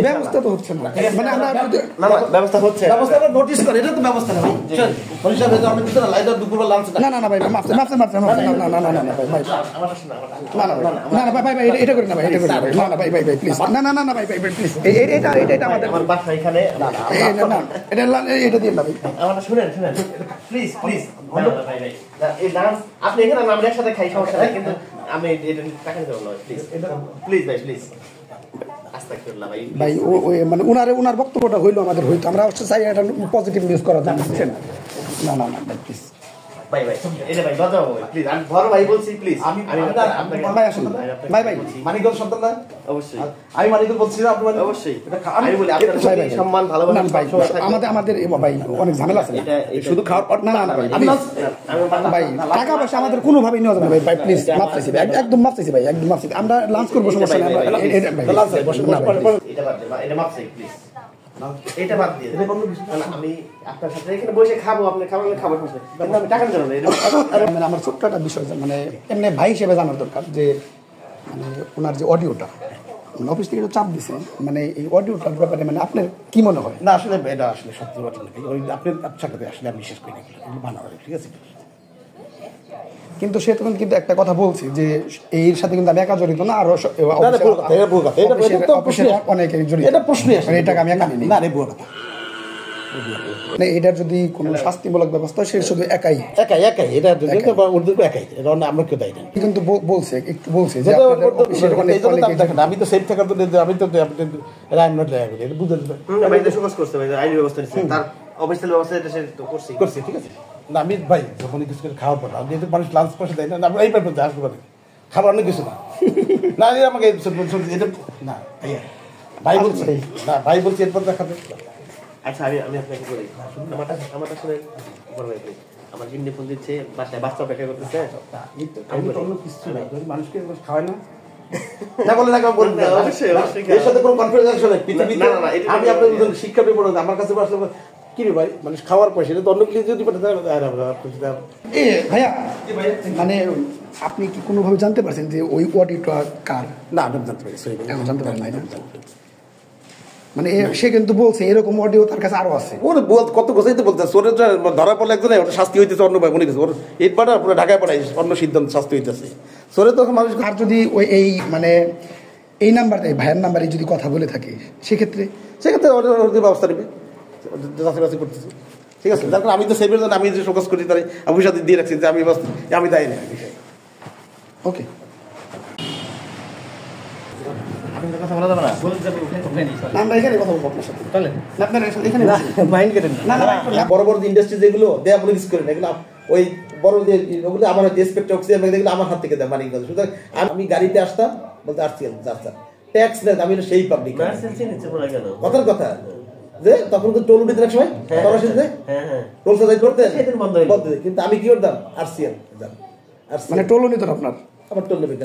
ব্যবস্থা তো হচ্ছে না, মানে আমরা ব্যবস্থা হচ্ছে, ব্যবস্থাটা নোটিস করে, এটা তো ব্যবস্থা না ভাই। পরিষদ হয়ে অনেক কিছু না, লাইদার দুপুরবেলা লাঞ্চ না না না ভাই, মাফ না না না না ভাই, না না ভাই ভাই, এটা করি না ভাই, এটা করি না ভাই, না না ভাই ভাই ভাই প্লিজ, না না না না ভাই ভাই প্লিজ, এটা আমাদের আমার বাসা এখানে, না এটা দিয়ে না ভাই, আমার শুনেন প্লিজ প্লিজ ভাই ভাই, এই ডান্স আপনি এখানে আমরা একসাথে খাই, সমস্যা নাই, কিন্তু আমি এটা টাকা দেব না প্লিজ, প্লিজ ভাই প্লিজ। ভাই মানে ওনার বক্তব্যটা হইলো আমাদের হইতো, আমরা অবশ্যই চাই এটা পজিটিভ নিউজ করা যায়, বুঝছেন? না না না ভাই প্লিজ ভাই ভাই, এটা ভাই বাজাও ভাই প্লিজ, আমি বড় ভাই বলছি প্লিজ, আমি ভাই আসুন ভাই ভাই, মানিকগঞ্জ সন্তান না অবশ্যই, আমি মানিকগঞ্জ বলছি না, আপনি অবশ্যই, আমি বলি আপনার সম্মান ভালোবাসা ভাই, আমাদের ভাই অনেক ঝামেলা আছে, শুধু খাওয়ার না না ভাই, ভাই টাকা পয়সা আমাদের কোনোভাবেই নেওয়া যাবে না ভাই, প্লিজ মাফ চাইছি ভাই, একদম মাফ চাইছি ভাই, একদম মাফ চাইছি, আমরা লাঞ্চ করবো, সমস্যা নেই, এটা মাফ চাই প্লিজ, এটা বাদ দিয়ে আমি আপনার সাথে এখানে বসে খাবো, আপনি খাবেন খাবো, কিন্তু আমি টাকা জানো না। মানে আমার ছোট্ট একটা বিষয়, মানে এমনি ভাই হিসেবে জানার দরকার যে মানে ওনার যে অডিওটা মানে অফিস থেকে চাপ দিছে, মানে এই অডিওটার ব্যাপারে মানে আপনার কি মনে হয়? না আসলে এটা আসলে সত্যি ঘটনা, ওই আপনার সাথে আসলে আমি বিশ্বাস করি না, এগুলো বানানো, ঠিক আছে? কিন্তু সে তখন কিন্তু একটা কথা বলছি যে এর সাথে কিন্তু আমি একা জড়িত না, আরো অনেকে জড়িত, এটা প্রশ্নই আসে, এটাকে আমি একা নিই না রে, বুয়া কথা, মানে এটার যদি কোনো শাস্তিমূলক ব্যবস্থা, সে শুধু একাই এটা একাই, এটা আমরা কেউ দেয় না, কিন্তু বলছে একটু বলছে যে আমি তো সেফ থাকার, আমি তো এটা বুঝতে করছে ভাই, আইনি ব্যবস্থা নিচ্ছে, তার অফিসিয়াল ব্যবস্থা এটা সে তো করছে, ঠিক আছে? না আমি ভাই যখন কিছু করে খাওয়ার পর যেহেতু মানুষ লাঞ্চ পয়সা দেয় না, আমরা এই ব্যাপারে আসতে পারি, খাবার অনেক কিছু না, না আমাকে এটা না ভাই বলছি, না ভাই বলছি এরপর দেখাবে। আচ্ছা আমি আপনাকে বলি, আমার আসলে আমার জিন্দি ফোন দিচ্ছে, বাসায় বাচ্চা অপেক্ষা করতেছে, আমি তো অন্য কিছু না, মানুষকে খাওয়ায় না, না বলে না বলুন, অবশ্যই এর সাথে কোনো কনফিউশন নেই পৃথিবীতে, আমি আপনাদের শিক্ষা পেয়ে আমার কাছে আসলে কি রে ভাই, মানুষ খাওয়ার পয়সা এটা তো অন্য কিছু যদি ভাইয়া, মানে আপনি কি কোনোভাবে জানতে পারছেন যে ওই অডিওটা কার? না আমি জানতে পারি, এখন জানতে পারেন না, মানে সে কিন্তু বলছে এরকম অডিও তার কাছে আরো আছে, ওর কত গোছাইতে বলতে ওর ধরা পড়লে একজনে ওটা শাস্তি হইতেছে, অন্য ভাই মনে গেছে ওর ইট বাটা পুরো ঢাকায় পড়াই অন্য সিদ্ধান্ত শাস্তি হইতেছে, সোরে তখন মানুষ। আর যদি ওই এই মানে এই নাম্বারটাই ভাইয়ের নাম্বারে যদি কথা বলে থাকে, সেক্ষেত্রে ওদের ব্যবস্থা নেবে, যাচাই করতেছে, ঠিক আছে? তারপর আমি তো সেভের জন্য আমি যে ফোকাস করি, তাই আমি সাথে দিয়ে রাখছি যে আমি দায়ী না বিষয়। ওকে, কথা বলা যাবে না, আমরা এখানে কথা বলবো আপনার সাথে, আপনারা এখানে মাইন্ড করেন না। বড় বড় ইন্ডাস্ট্রি যেগুলো দেয়া বলে কিছু করেন, এগুলো ওই বড় ওগুলো আমার রেসপেক্ট অক্সিজেন দেখলে আমার হাত থেকে দেয় মানি। সুতরাং আমি গাড়িতে আসতাম বলতে আসছি ট্যাক্স নেই, আমি সেই পাবলিক কথার কথা যে তখন তো টোল উঠিতে সময় টোল সাজাই করতে, কিন্তু আমি কি করতাম আরসিএল, মানে টোল নিত আপনার, আমার টোল নেবে